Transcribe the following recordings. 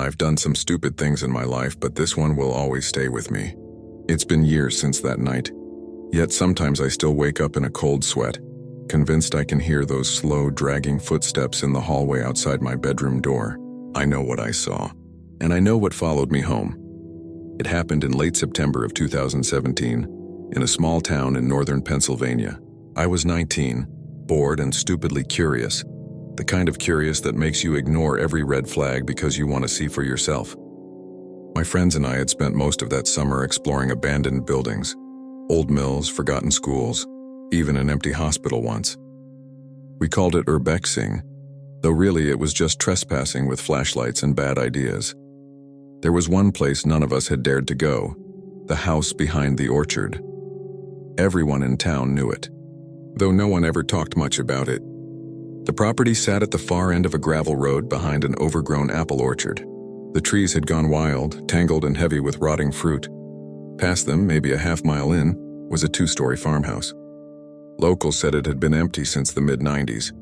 I've done some stupid things in my life, but this one will always stay with me. It's been years since that night, yet sometimes I still wake up in a cold sweat, convinced I can hear those slow, dragging footsteps in the hallway outside my bedroom door. I know what I saw, and I know what followed me home. It happened in late September of 2017, in a small town in northern Pennsylvania. I was 19, bored and stupidly curious, the kind of curious that makes you ignore every red flag because you want to see for yourself. My friends and I had spent most of that summer exploring abandoned buildings, old mills, forgotten schools, even an empty hospital once. We called it urbexing, though really it was just trespassing with flashlights and bad ideas. There was one place none of us had dared to go, the house behind the orchard. Everyone in town knew it, though no one ever talked much about it. The property sat at the far end of a gravel road behind an overgrown apple orchard. The trees had gone wild, tangled and heavy with rotting fruit. Past them, maybe a half-mile in, was a two-story farmhouse. Locals said it had been empty since the mid-90s,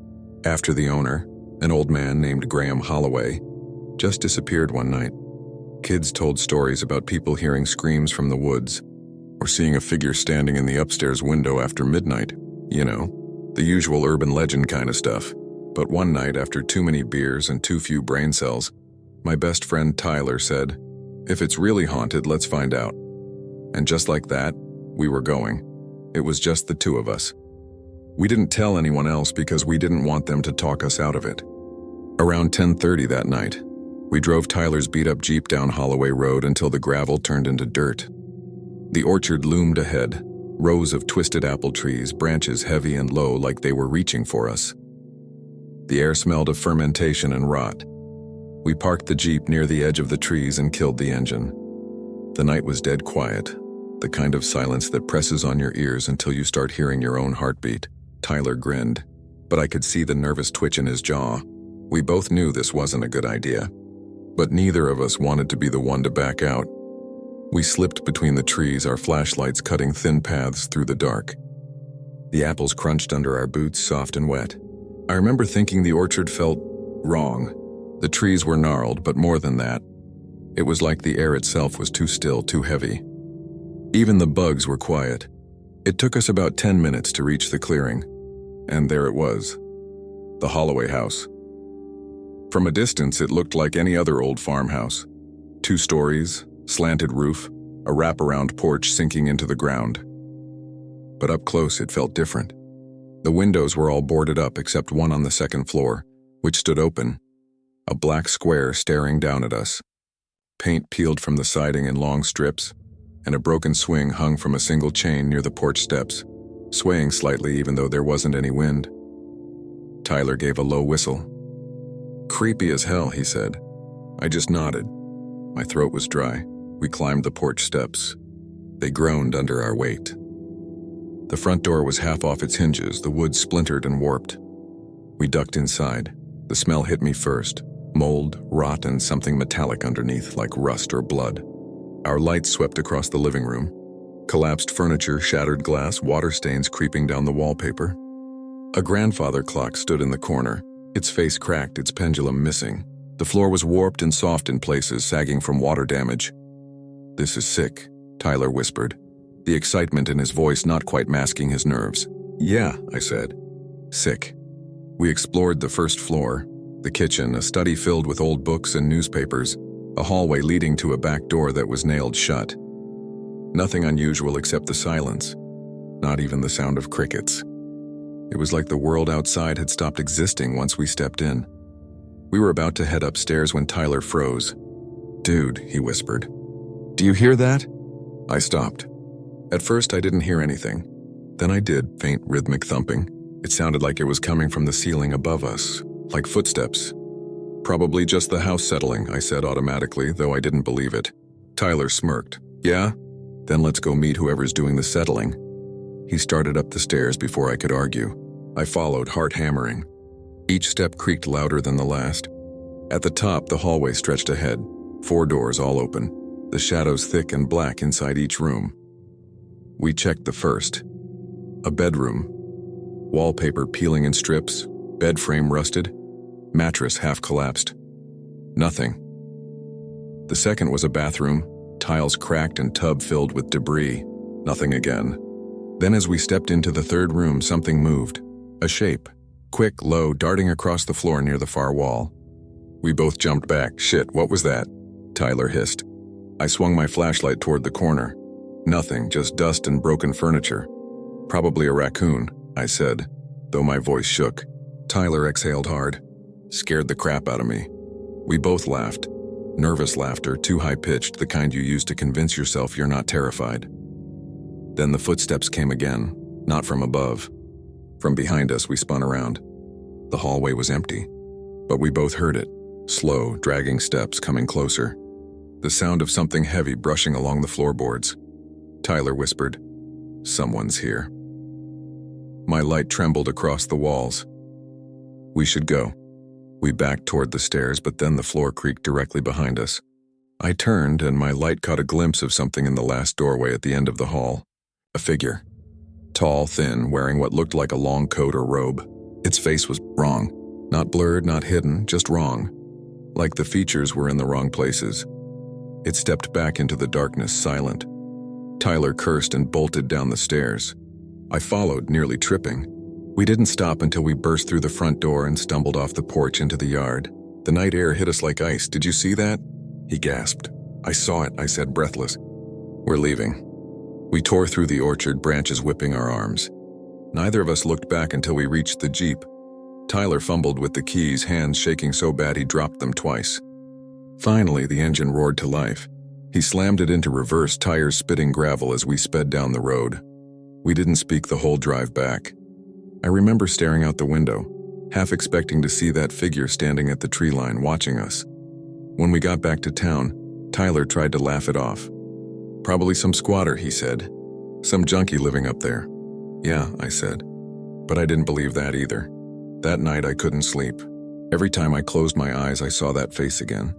after the owner, an old man named Graham Holloway, just disappeared one night. Kids told stories about people hearing screams from the woods, or seeing a figure standing in the upstairs window after midnight. You know, the usual urban legend kind of stuff. But one night, after too many beers and too few brain cells, my best friend Tyler said, "If it's really haunted, let's find out." And just like that, we were going. It was just the two of us. We didn't tell anyone else because we didn't want them to talk us out of it. Around 10:30 that night, we drove Tyler's beat-up Jeep down Holloway Road until the gravel turned into dirt. The orchard loomed ahead, rows of twisted apple trees, branches heavy and low like they were reaching for us. The air smelled of fermentation and rot. We parked the Jeep near the edge of the trees and killed the engine. The night was dead quiet, the kind of silence that presses on your ears until you start hearing your own heartbeat. Tyler grinned, but I could see the nervous twitch in his jaw. We both knew this wasn't a good idea, but neither of us wanted to be the one to back out. We slipped between the trees, our flashlights cutting thin paths through the dark. The apples crunched under our boots, soft and wet. I remember thinking the orchard felt wrong. The trees were gnarled, but more than that. It was like the air itself was too still, too heavy. Even the bugs were quiet. It took us about 10 minutes to reach the clearing, and there it was, the Holloway house. From a distance, it looked like any other old farmhouse. 2 stories, slanted roof, a wraparound porch sinking into the ground. But up close, it felt different. The windows were all boarded up except one on the second floor, which stood open, a black square staring down at us. Paint peeled from the siding in long strips, and a broken swing hung from a single chain near the porch steps, swaying slightly even though there wasn't any wind. Tyler gave a low whistle. "Creepy as hell," he said. I just nodded. My throat was dry. We climbed the porch steps. They groaned under our weight. The front door was half off its hinges, the wood splintered and warped. We ducked inside. The smell hit me first. Mold, rot, and something metallic underneath, like rust or blood. Our lights swept across the living room. Collapsed furniture, shattered glass, water stains creeping down the wallpaper. A grandfather clock stood in the corner, its face cracked, its pendulum missing. The floor was warped and soft in places, sagging from water damage. "This is sick," Tyler whispered, the excitement in his voice not quite masking his nerves. "Yeah," I said. "Sick." We explored the first floor, the kitchen, a study filled with old books and newspapers, a hallway leading to a back door that was nailed shut. Nothing unusual except the silence, not even the sound of crickets. It was like the world outside had stopped existing once we stepped in. We were about to head upstairs when Tyler froze. "Dude," he whispered. "Do you hear that?" I stopped. At first I didn't hear anything. Then I did, faint rhythmic thumping. It sounded like it was coming from the ceiling above us, like footsteps. "Probably just the house settling," I said automatically, though I didn't believe it. Tyler smirked. "Yeah? Then let's go meet whoever's doing the settling." He started up the stairs before I could argue. I followed, heart hammering. Each step creaked louder than the last. At the top, the hallway stretched ahead, 4 doors all open, the shadows thick and black inside each room. We checked the first. A bedroom. Wallpaper peeling in strips, bed frame rusted, mattress half collapsed. Nothing. The second was a bathroom, tiles cracked and tub filled with debris. Nothing again. Then as we stepped into the third room, something moved. A shape. Quick, low, darting across the floor near the far wall. We both jumped back. Shit, what was that? Tyler hissed. I swung my flashlight toward the corner. Nothing, just dust and broken furniture. Probably a raccoon, I said, though my voice shook. Tyler exhaled hard. Scared the crap out of me. We both laughed. Nervous laughter, too high-pitched, the kind you use to convince yourself you're not terrified. Then the footsteps came again, not from above. From behind us, we spun around. The hallway was empty, but we both heard it. Slow, dragging steps coming closer. The sound of something heavy brushing along the floorboards. Tyler whispered, "Someone's here." My light trembled across the walls. We should go. We backed toward the stairs, but then the floor creaked directly behind us. I turned, and my light caught a glimpse of something in the last doorway at the end of the hall. A figure. Tall, thin, wearing what looked like a long coat or robe. Its face was wrong. Not blurred, not hidden, just wrong. Like the features were in the wrong places. It stepped back into the darkness, silent. Tyler cursed and bolted down the stairs. I followed, nearly tripping. We didn't stop until we burst through the front door and stumbled off the porch into the yard. The night air hit us like ice. "Did you see that?" He gasped. "I saw it," I said, breathless. "We're leaving." We tore through the orchard, branches whipping our arms. Neither of us looked back until we reached the Jeep. Tyler fumbled with the keys, hands shaking so bad he dropped them twice. Finally, the engine roared to life. He slammed it into reverse, tires spitting gravel as we sped down the road. We didn't speak the whole drive back. I remember staring out the window, half expecting to see that figure standing at the tree line watching us. When we got back to town, Tyler tried to laugh it off. "Probably some squatter," he said. "Some junkie living up there." "Yeah," I said. But I didn't believe that either. That night I couldn't sleep. Every time I closed my eyes, I saw that face again.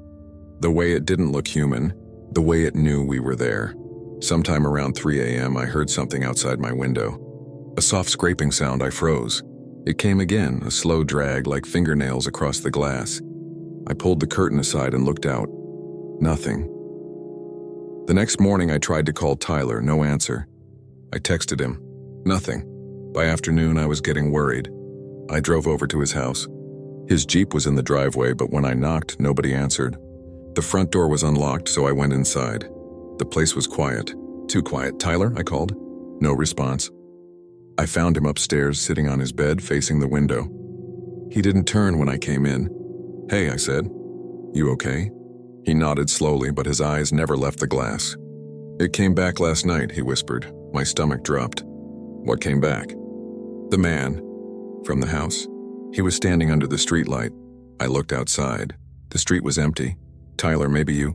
The way it didn't look human, the way it knew we were there. Sometime around 3 a.m., I heard something outside my window. A soft scraping sound. I froze. It came again, a slow drag like fingernails across the glass. I pulled the curtain aside and looked out. Nothing. The next morning I tried to call Tyler, no answer. I texted him. Nothing. By afternoon I was getting worried. I drove over to his house. His Jeep was in the driveway, but when I knocked, nobody answered. The front door was unlocked, so I went inside. The place was quiet. Too quiet. "Tyler?" I called. No response. I found him upstairs, sitting on his bed, facing the window. He didn't turn when I came in. "Hey," I said. "You okay?" He nodded slowly, but his eyes never left the glass. "It came back last night," he whispered. My stomach dropped. "What came back?" "The man. From the house. He was standing under the streetlight. I looked outside. The street was empty. Tyler, maybe you..."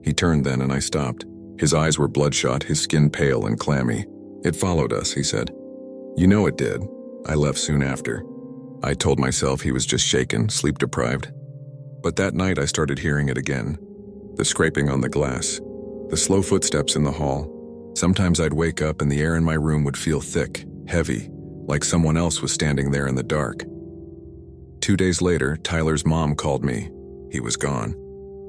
He turned then and I stopped. His eyes were bloodshot, his skin pale and clammy. "It followed us," he said. "You know it did. I left soon after." I told myself he was just shaken, sleep-deprived. But that night I started hearing it again. The scraping on the glass. The slow footsteps in the hall. Sometimes I'd wake up and the air in my room would feel thick, heavy, like someone else was standing there in the dark. 2 days later, Tyler's mom called me. He was gone.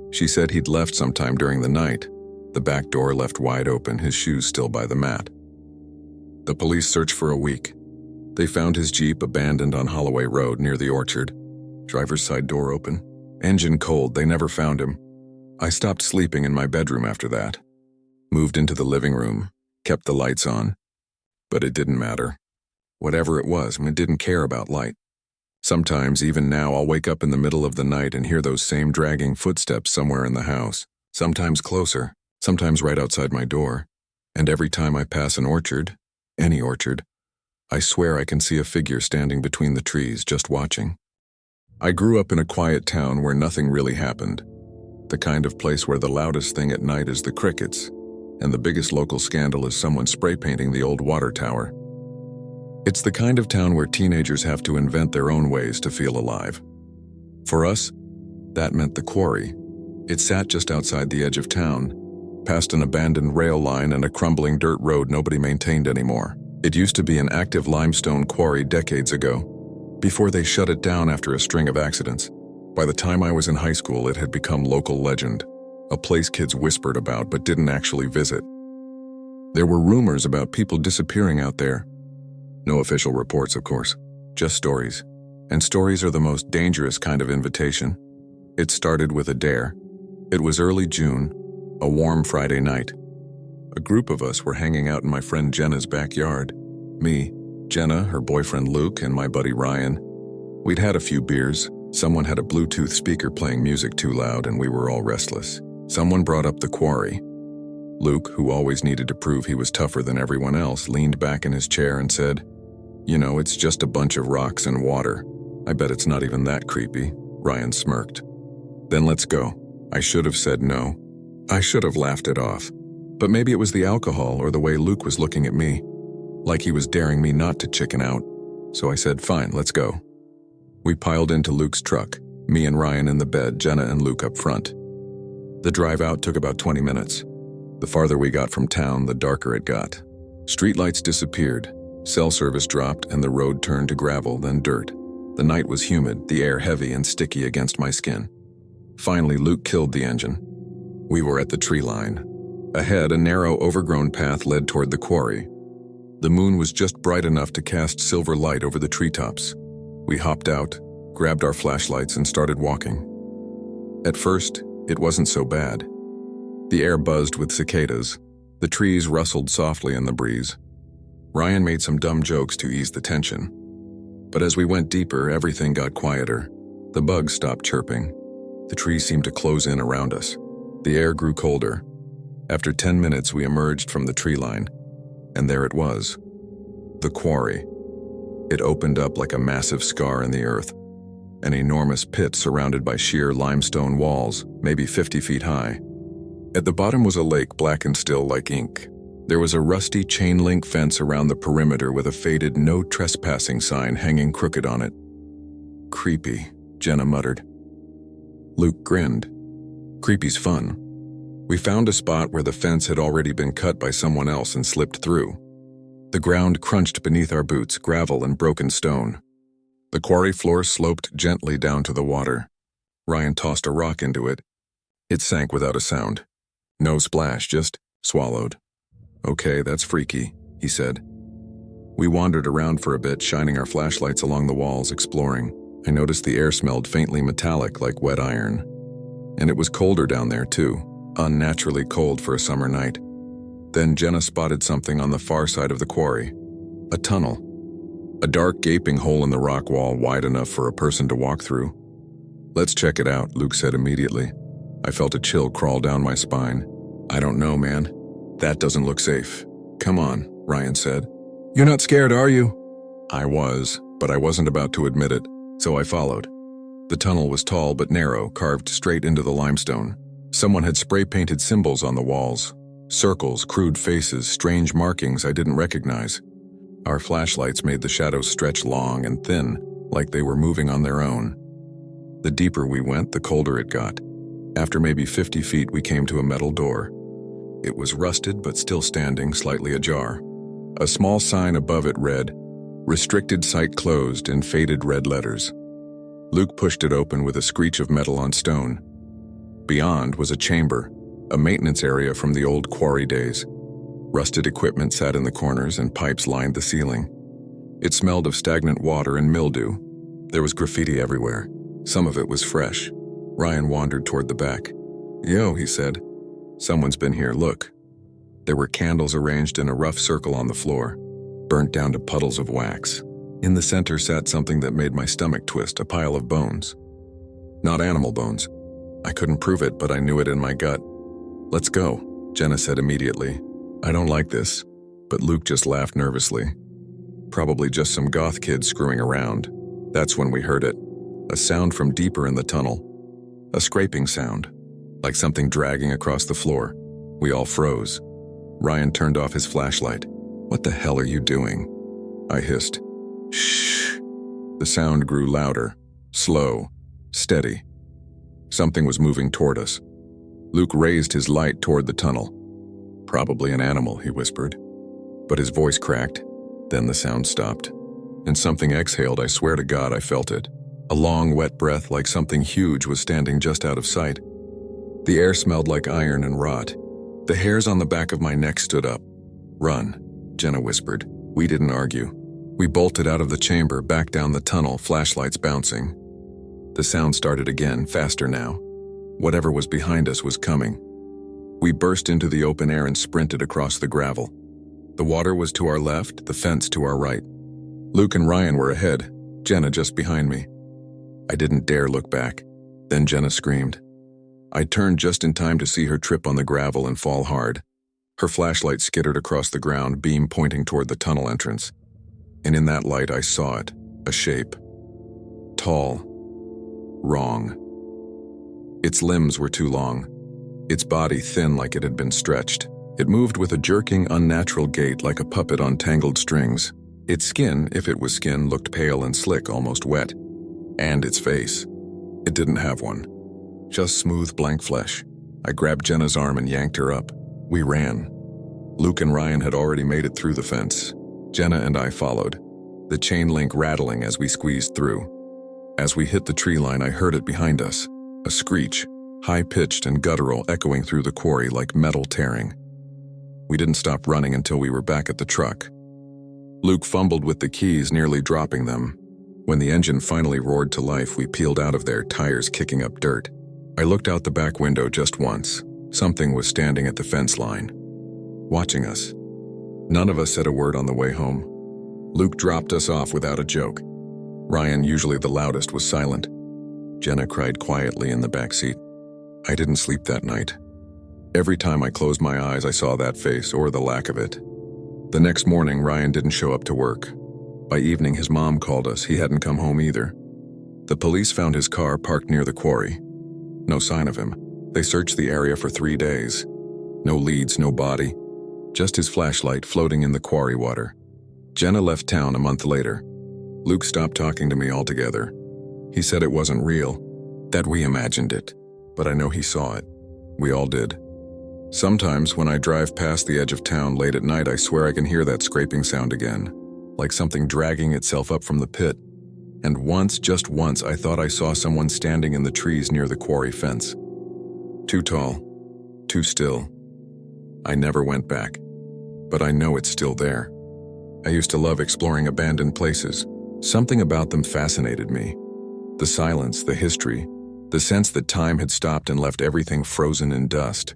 She said he'd left sometime during the night. The back door left wide open, his shoes still by the mat. The police searched for a week. They found his Jeep abandoned on Holloway Road near the orchard. Driver's side door open. Engine cold. They never found him. I stopped sleeping in my bedroom after that. Moved into the living room. Kept the lights on. But it didn't matter. Whatever it was, it didn't care about light. Sometimes, even now, I'll wake up in the middle of the night and hear those same dragging footsteps somewhere in the house. Sometimes closer, sometimes right outside my door. And every time I pass an orchard, any orchard, I swear I can see a figure standing between the trees, just watching. I grew up in a quiet town where nothing really happened. The kind of place where the loudest thing at night is the crickets, and the biggest local scandal is someone spray painting the old water tower. It's the kind of town where teenagers have to invent their own ways to feel alive. For us, that meant the quarry. It sat just outside the edge of town, past an abandoned rail line and a crumbling dirt road nobody maintained anymore. It used to be an active limestone quarry decades ago, before they shut it down after a string of accidents. By the time I was in high school, it had become local legend. a place kids whispered about but didn't actually visit. There were rumors about people disappearing out there. No official reports, of course, just stories. And stories are the most dangerous kind of invitation. It started with a dare. It was early June, a warm Friday night. A group of us were hanging out in my friend Jenna's backyard. Me, Jenna, her boyfriend Luke, and my buddy Ryan. We'd had a few beers. Someone had a Bluetooth speaker playing music too loud, and we were all restless. Someone brought up the quarry. Luke, who always needed to prove he was tougher than everyone else, leaned back in his chair and said, "You know, it's just a bunch of rocks and water. I bet it's not even that creepy." Ryan smirked. "Then let's go." I should have said no. I should have laughed it off. But maybe it was the alcohol or the way Luke was looking at me, like he was daring me not to chicken out. So I said, "Fine, let's go." We piled into Luke's truck, me and Ryan in the bed, Jenna and Luke up front. The drive out took about 20 minutes. The farther we got from town, the darker it got. Streetlights disappeared, cell service dropped, and the road turned to gravel, then dirt. The night was humid, the air heavy and sticky against my skin. Finally, Luke killed the engine. We were at the tree line. Ahead, a narrow, overgrown path led toward the quarry. The moon was just bright enough to cast silver light over the treetops. We hopped out, grabbed our flashlights, and started walking. At first, it wasn't so bad. The air buzzed with cicadas. The trees rustled softly in the breeze. Ryan made some dumb jokes to ease the tension. But as we went deeper, everything got quieter. The bugs stopped chirping. The trees seemed to close in around us. The air grew colder. After 10 minutes, we emerged from the tree line. And there it was. The quarry. It opened up like a massive scar in the earth. An enormous pit surrounded by sheer limestone walls, maybe 50 feet high. At the bottom was a lake, black and still like ink. There was a rusty chain-link fence around the perimeter with a faded "No Trespassing" sign hanging crooked on it. "Creepy," Jenna muttered. Luke grinned. "Creepy's fun." We found a spot where the fence had already been cut by someone else and slipped through. The ground crunched beneath our boots, gravel and broken stone. The quarry floor sloped gently down to the water. Ryan tossed a rock into it. It sank without a sound. No splash, just swallowed. "Okay, that's freaky," he said. We wandered around for a bit, shining our flashlights along the walls, exploring. I noticed the air smelled faintly metallic like wet iron. And it was colder down there too, unnaturally cold for a summer night. Then Jenna spotted something on the far side of the quarry. A tunnel. A dark gaping hole in the rock wall wide enough for a person to walk through. "Let's check it out," Luke said immediately. I felt a chill crawl down my spine. "I don't know, man. That doesn't look safe." "Come on," Ryan said. "You're not scared, are you?" I was, but I wasn't about to admit it, so I followed. The tunnel was tall but narrow, carved straight into the limestone. Someone had spray-painted symbols on the walls. Circles, crude faces, strange markings I didn't recognize. Our flashlights made the shadows stretch long and thin, like they were moving on their own. The deeper we went, the colder it got. After maybe 50 feet, we came to a metal door. It was rusted but still standing, slightly ajar. A small sign above it read, "Restricted site closed," in faded red letters. Luke pushed it open with a screech of metal on stone. Beyond was a chamber, a maintenance area from the old quarry days. Rusted equipment sat in the corners and pipes lined the ceiling. It smelled of stagnant water and mildew. There was graffiti everywhere. Some of it was fresh. Ryan wandered toward the back. "Yo," he said. "Someone's been here, look." There were candles arranged in a rough circle on the floor, burnt down to puddles of wax. In the center sat something that made my stomach twist, a pile of bones. Not animal bones. I couldn't prove it, but I knew it in my gut. "Let's go," Jenna said immediately. "I don't like this." But Luke just laughed nervously. Probably just some goth kid screwing around. That's when we heard it. A sound from deeper in the tunnel. A scraping sound, like something dragging across the floor. We all froze. Ryan turned off his flashlight. "What the hell are you doing?" I hissed. "Shh." The sound grew louder, slow, steady. Something was moving toward us. Luke raised his light toward the tunnel. "Probably an animal," he whispered. But his voice cracked. Then the sound stopped. And something exhaled. I swear to God I felt it. A long, wet breath like something huge was standing just out of sight. The air smelled like iron and rot. The hairs on the back of my neck stood up. "Run," Jenna whispered. We didn't argue. We bolted out of the chamber, back down the tunnel, flashlights bouncing. The sound started again, faster now. Whatever was behind us was coming. We burst into the open air and sprinted across the gravel. The water was to our left, the fence to our right. Luke and Ryan were ahead, Jenna just behind me. I didn't dare look back. Then Jenna screamed. I turned just in time to see her trip on the gravel and fall hard. Her flashlight skittered across the ground, beam pointing toward the tunnel entrance. And in that light I saw it, a shape. Tall. Wrong. Its limbs were too long. Its body thin like it had been stretched. It moved with a jerking, unnatural gait like a puppet on tangled strings. Its skin, if it was skin, looked pale and slick, almost wet. And its face. It didn't have one. Just smooth, blank flesh. I grabbed Jenna's arm and yanked her up. We ran. Luke and Ryan had already made it through the fence. Jenna and I followed, the chain link rattling as we squeezed through. As we hit the tree line, I heard it behind us, a screech, high-pitched and guttural, echoing through the quarry like metal tearing. We didn't stop running until we were back at the truck. Luke fumbled with the keys, nearly dropping them. When the engine finally roared to life, we peeled out of there, tires kicking up dirt. I looked out the back window just once. Something was standing at the fence line, watching us. None of us said a word on the way home. Luke dropped us off without a joke. Ryan, usually the loudest, was silent. Jenna cried quietly in the back seat. I didn't sleep that night. Every time I closed my eyes, I saw that face, or the lack of it. The next morning, Ryan didn't show up to work. By evening, his mom called us. He hadn't come home either. The police found his car parked near the quarry. No sign of him. They searched the area for 3 days. No leads, no body. Just his flashlight floating in the quarry water. Jenna left town a month later. Luke stopped talking to me altogether. He said it wasn't real, that we imagined it. But I know he saw it. We all did. Sometimes when I drive past the edge of town late at night, I swear I can hear that scraping sound again, like something dragging itself up from the pit. And once, just once, I thought I saw someone standing in the trees near the quarry fence. Too tall, too still. I never went back, but I know it's still there. I used to love exploring abandoned places. Something about them fascinated me. The silence, the history, the sense that time had stopped and left everything frozen in dust.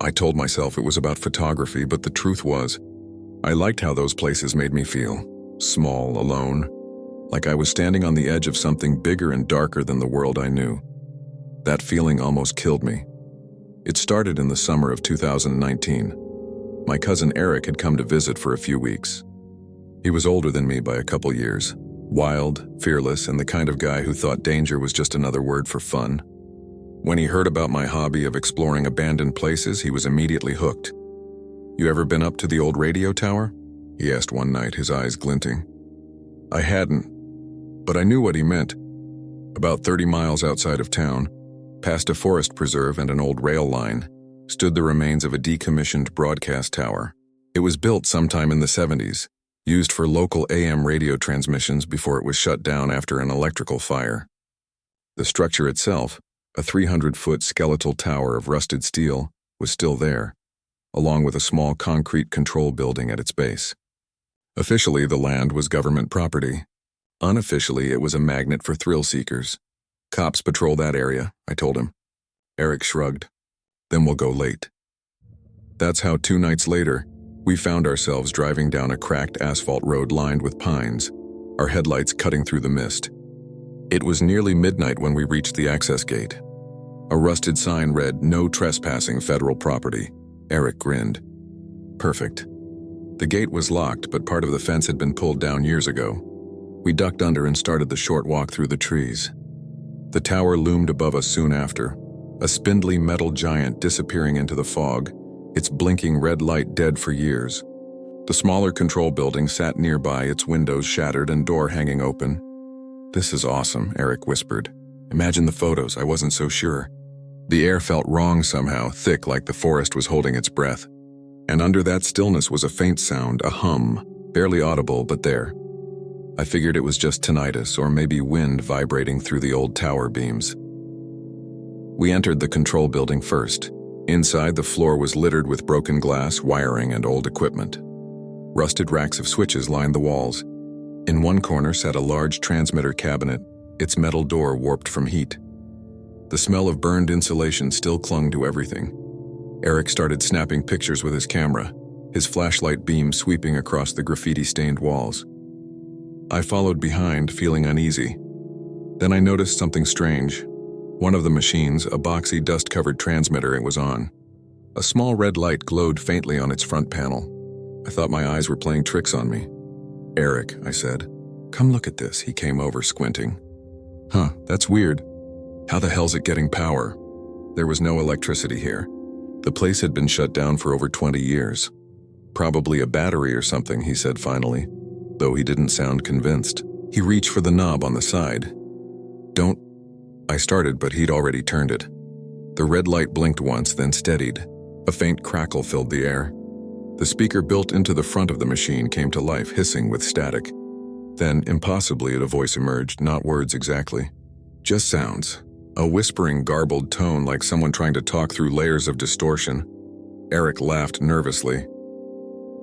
I told myself it was about photography, but the truth was, I liked how those places made me feel. Small, alone, like I was standing on the edge of something bigger and darker than the world I knew. That feeling almost killed me. It started in the summer of 2019. My cousin Eric had come to visit for a few weeks. He was older than me by a couple years, wild, fearless, and the kind of guy who thought danger was just another word for fun. When he heard about my hobby of exploring abandoned places, he was immediately hooked. "You ever been up to the old radio tower?" he asked one night, his eyes glinting. I hadn't, but I knew what he meant. About 30 miles outside of town, past a forest preserve and an old rail line, stood the remains of a decommissioned broadcast tower. It was built sometime in the 70s, used for local AM radio transmissions before it was shut down after an electrical fire. The structure itself, a 300-foot skeletal tower of rusted steel, was still there, along with a small concrete control building at its base. Officially, the land was government property. Unofficially, it was a magnet for thrill seekers. "Cops patrol that area," I told him. Eric shrugged. "Then we'll go late." That's how 2 nights later, we found ourselves driving down a cracked asphalt road lined with pines, our headlights cutting through the mist. It was nearly midnight when we reached the access gate. A rusted sign read, "No trespassing federal property." Eric grinned. Perfect. The gate was locked, but part of the fence had been pulled down years ago. We ducked under and started the short walk through the trees. The tower loomed above us soon after, a spindly metal giant disappearing into the fog, its blinking red light dead for years. The smaller control building sat nearby, its windows shattered and door hanging open. "This is awesome," Eric whispered. "Imagine the photos, I wasn't so sure." The air felt wrong somehow, thick like the forest was holding its breath. And under that stillness was a faint sound, a hum, barely audible, but there. I figured it was just tinnitus or maybe wind vibrating through the old tower beams. We entered the control building first. Inside, the floor was littered with broken glass, wiring, and old equipment. Rusted racks of switches lined the walls. In one corner sat a large transmitter cabinet, its metal door warped from heat. The smell of burned insulation still clung to everything. Eric started snapping pictures with his camera, his flashlight beam sweeping across the graffiti-stained walls. I followed behind, feeling uneasy. Then I noticed something strange. One of the machines, a boxy, dust-covered transmitter, it was on. A small red light glowed faintly on its front panel. I thought my eyes were playing tricks on me. "Eric," I said. "Come look at this." He came over, squinting. "Huh, that's weird. How the hell's it getting power?" There was no electricity here. The place had been shut down for over 20 years. "Probably a battery or something," he said finally, though he didn't sound convinced. He reached for the knob on the side. "Don't..." I started, but he'd already turned it. The red light blinked once, then steadied. A faint crackle filled the air. The speaker built into the front of the machine came to life, hissing with static. Then, impossibly, a voice emerged, not words exactly. Just sounds. A whispering, garbled tone like someone trying to talk through layers of distortion. Eric laughed nervously.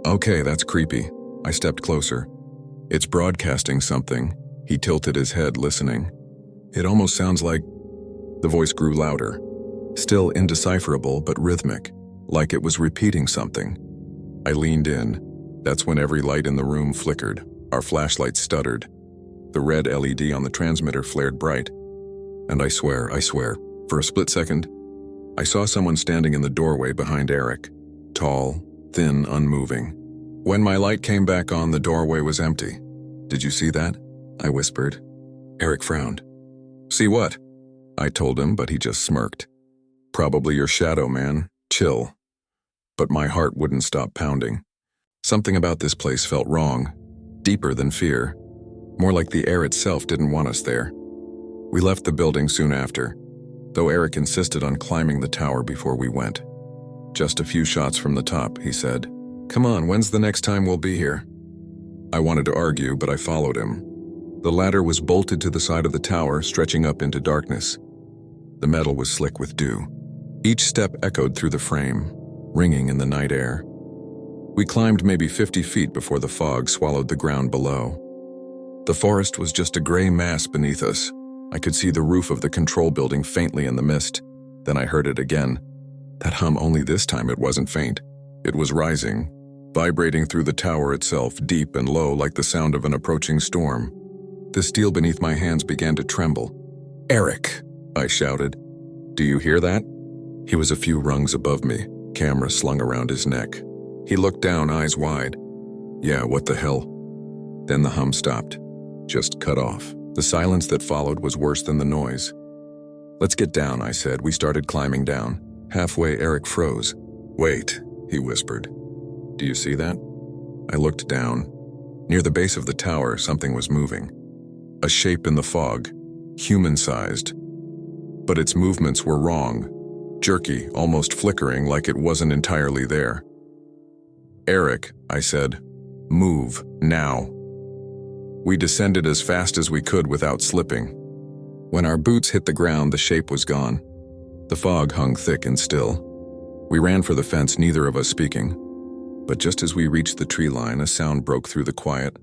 "Okay, that's creepy." I stepped closer. "It's broadcasting something." He tilted his head, listening. "It almost sounds like..." The voice grew louder. Still indecipherable, but rhythmic, like it was repeating something. I leaned in. That's when every light in the room flickered. Our flashlights stuttered. The red LED on the transmitter flared bright. And I swear, for a split second, I saw someone standing in the doorway behind Eric. Tall, thin, unmoving. When my light came back on, the doorway was empty. "Did you see that?" I whispered. Eric frowned. "See what?" I told him, but he just smirked. "Probably your shadow, man. Chill." But my heart wouldn't stop pounding. Something about this place felt wrong, deeper than fear. More like the air itself didn't want us there. We left the building soon after, though Eric insisted on climbing the tower before we went. "Just a few shots from the top," he said. "Come on, when's the next time we'll be here?" I wanted to argue, but I followed him. The ladder was bolted to the side of the tower, stretching up into darkness. The metal was slick with dew. Each step echoed through the frame, ringing in the night air. We climbed maybe 50 feet before the fog swallowed the ground below. The forest was just a gray mass beneath us. I could see the roof of the control building faintly in the mist. Then I heard it again. That hum, only this time it wasn't faint. It was rising, vibrating through the tower itself, deep and low like the sound of an approaching storm. The steel beneath my hands began to tremble. "Eric!" I shouted. "Do you hear that?" He was a few rungs above me, camera slung around his neck. He looked down, eyes wide. "Yeah, what the hell?" Then the hum stopped, just cut off. The silence that followed was worse than the noise. "Let's get down," I said. We started climbing down. Halfway, Eric froze. "Wait," he whispered. "Do you see that?" I looked down. Near the base of the tower, something was moving. A shape in the fog, human-sized. But its movements were wrong, jerky, almost flickering, like it wasn't entirely there. "Eric," I said, "move, now." We descended as fast as we could without slipping. When our boots hit the ground, the shape was gone. The fog hung thick and still. We ran for the fence, neither of us speaking. But just as we reached the tree line, a sound broke through the quiet,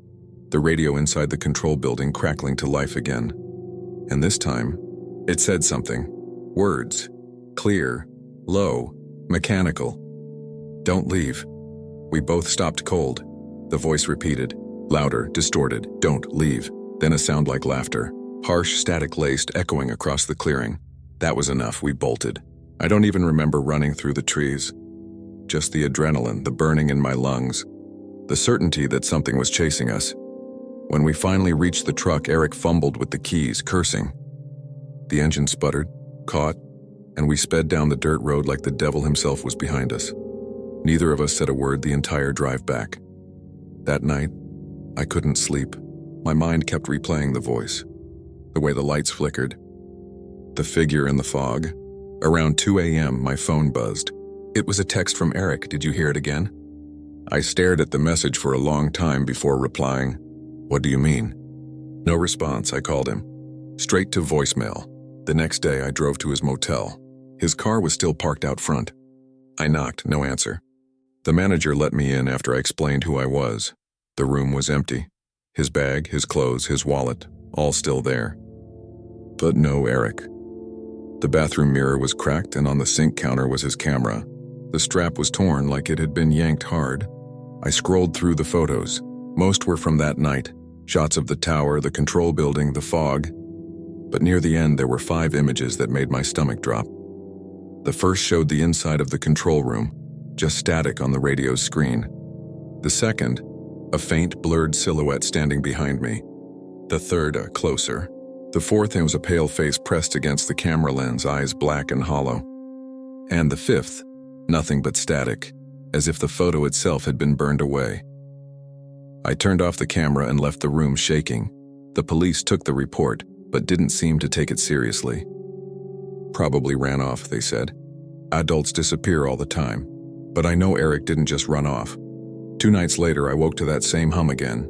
the radio inside the control building crackling to life again. And this time, it said something. Words. Clear, low, mechanical. "Don't leave." We both stopped cold. The voice repeated, louder, distorted, "Don't leave." Then a sound like laughter, harsh, static-laced, echoing across the clearing. That was enough, we bolted. I don't even remember running through the trees. Just the adrenaline, the burning in my lungs, the certainty that something was chasing us. When we finally reached the truck, Eric fumbled with the keys, cursing. The engine sputtered, caught, and we sped down the dirt road like the devil himself was behind us. Neither of us said a word the entire drive back. That night, I couldn't sleep. My mind kept replaying the voice, the way the lights flickered, the figure in the fog. Around 2 a.m., my phone buzzed. It was a text from Eric. "Did you hear it again?" I stared at the message for a long time before replying. "What do you mean?" No response. I called him. Straight to voicemail. The next day, I drove to his motel. His car was still parked out front. I knocked, no answer. The manager let me in after I explained who I was. The room was empty. His bag, his clothes, his wallet, all still there. But no Eric. The bathroom mirror was cracked, and on the sink counter was his camera. The strap was torn like it had been yanked hard. I scrolled through the photos. Most were from that night. Shots of the tower, the control building, the fog. But near the end, there were 5 images that made my stomach drop. The first showed the inside of the control room, just static on the radio's screen. The second, a faint, blurred silhouette standing behind me. The third, closer. The fourth, it was a pale face pressed against the camera lens, eyes black and hollow. And the fifth, nothing but static, as if the photo itself had been burned away. I turned off the camera and left the room shaking. The police took the report, but didn't seem to take it seriously. Probably ran off, they said. Adults disappear all the time. But I know Eric didn't just run off. 2 nights later, I woke to that same hum again.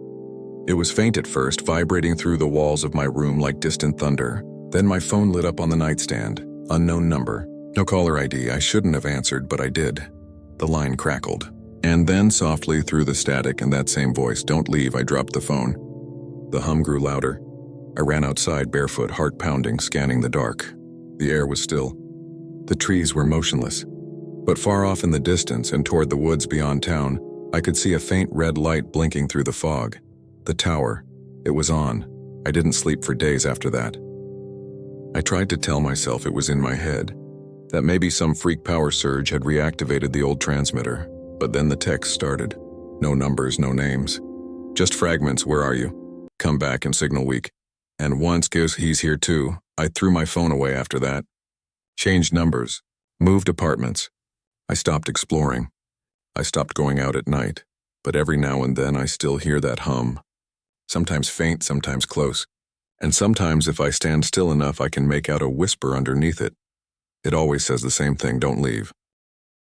It was faint at first, vibrating through the walls of my room like distant thunder. Then my phone lit up on the nightstand. Unknown number. No caller ID. I shouldn't have answered, but I did. The line crackled. And then softly through the static and that same voice, "Don't leave," I dropped the phone. The hum grew louder. I ran outside barefoot, heart pounding, scanning the dark. The air was still. The trees were motionless. But far off in the distance and toward the woods beyond town, I could see a faint red light blinking through the fog. The tower. It was on. I didn't sleep for days after that. I tried to tell myself it was in my head, that maybe some freak power surge had reactivated the old transmitter. But then the text started. No numbers, no names. Just fragments, "Where are you? Come back," and signal weak. And once gives "He's here too." I threw my phone away after that. Changed numbers. Moved apartments. I stopped exploring. I stopped going out at night. But every now and then I still hear that hum. Sometimes faint, sometimes close. And sometimes if I stand still enough I can make out a whisper underneath it. It always says the same thing, "Don't leave."